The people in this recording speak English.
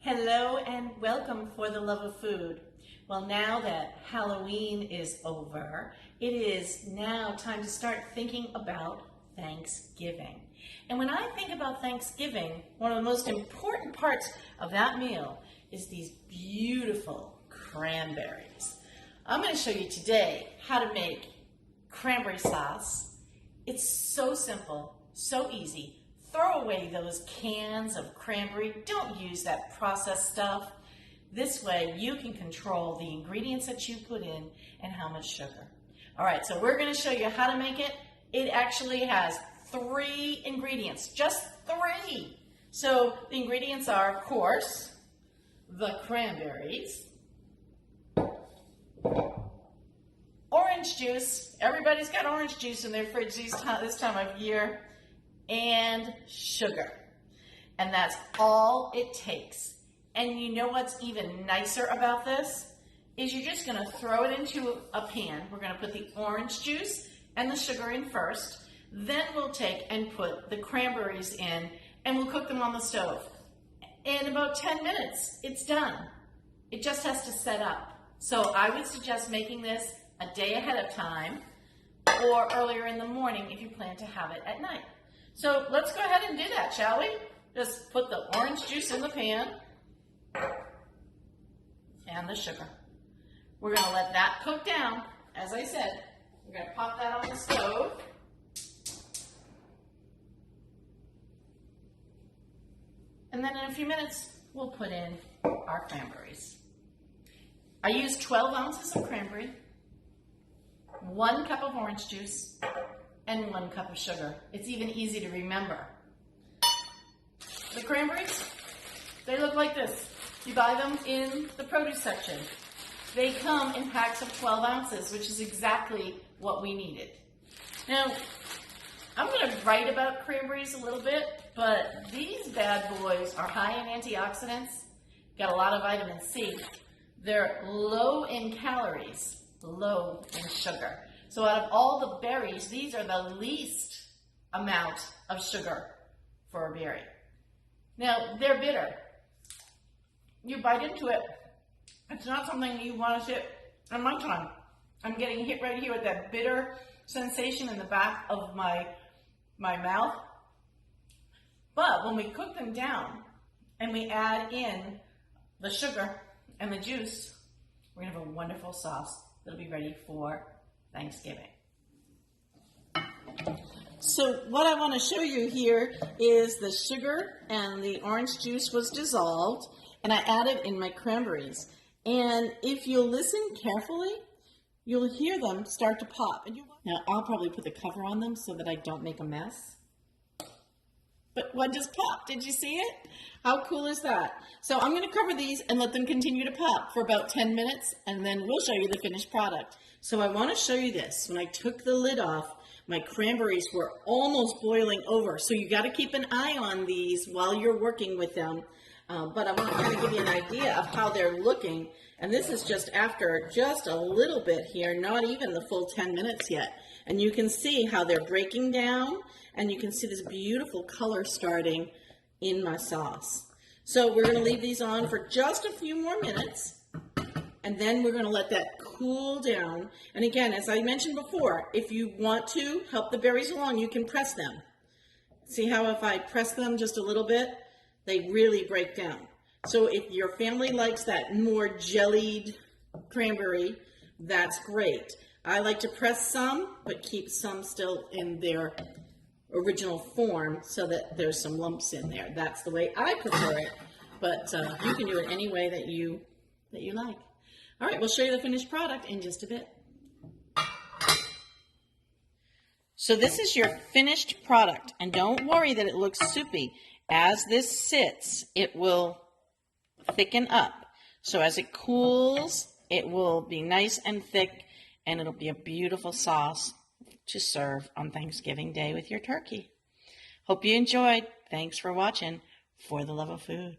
Hello and welcome for the love of food. Well, now that Halloween is over, it is now time to start thinking about Thanksgiving. And when I think about Thanksgiving, one of the most important parts of that meal is these beautiful cranberries. I'm going to show you today how to make cranberry sauce. It's so simple, so easy. Throw away those cans of cranberry. Don't use that processed stuff. This way you can control the ingredients that you put in and how much sugar. All right, so we're going to show you how to make it. It actually has 3 ingredients, just 3. So the ingredients are, of course, the cranberries, orange juice. Everybody's got orange juice in their fridge this time of year. And sugar. And that's all it takes. And you know what's even nicer about this? Is you're just going to throw it into a pan. We're going to put the orange juice and the sugar in first. Then we'll take and put the cranberries in and we'll cook them on the stove. In about 10 minutes, it's done. It just has to set up. So I would suggest making this a day ahead of time or earlier in the morning if you plan to have it at night. So let's go ahead and do that, shall we? Just put the orange juice in the pan and the sugar. We're going to let that cook down. As I said, we're going to pop that on the stove. And then in a few minutes, we'll put in our cranberries. I used 12 ounces of cranberry, 1 cup of orange juice, and 1 cup of sugar. It's even easy to remember. The cranberries, they look like this. You buy them in the produce section. They come in packs of 12 ounces, which is exactly what we needed. Now, I'm going to write about cranberries a little bit, but these bad boys are high in antioxidants, got a lot of vitamin C. They're low in calories, low in sugar. So out of all the berries, these are the least amount of sugar for a berry. Now, they're bitter. You bite into it. It's not something you want to sit on my tongue. I'm getting hit right here with that bitter sensation in the back of my mouth. But when we cook them down and we add in the sugar and the juice, we're going to have a wonderful sauce that'll be ready for Thanksgiving. So what I want to show you here is the sugar and the orange juice was dissolved and I added in my cranberries. And if you'll listen carefully, you'll hear them start to pop. Now I'll probably put the cover on them so that I don't make a mess. But one just popped. Did you see it? How cool is that? So I'm going to cover these and let them continue to pop for about 10 minutes and then we'll show you the finished product. So I want to show you this. When I took the lid off, my cranberries were almost boiling over. So you got to keep an eye on these while you're working with them. But I want to kind of give you an idea of how they're looking. And this is just after just a little bit here, not even the full 10 minutes yet. And you can see how they're breaking down. And you can see this beautiful color starting in my sauce. So we're going to leave these on for just a few more minutes. And then we're going to let that cool down. And again, as I mentioned before, if you want to help the berries along, you can press them. See how if I press them just a little bit, they really break down. So if your family likes that more jellied cranberry, that's great. I like to press some, but keep some still in their original form so that there's some lumps in there. That's the way I prefer it, but you can do it any way that you like. All right, we'll show you the finished product in just a bit. So this is your finished product, and don't worry that it looks soupy. As this sits, it will thicken up. So as it cools, it will be nice and thick, and it'll be a beautiful sauce to serve on Thanksgiving Day with your turkey. Hope you enjoyed. Thanks for watching For the Love of Food.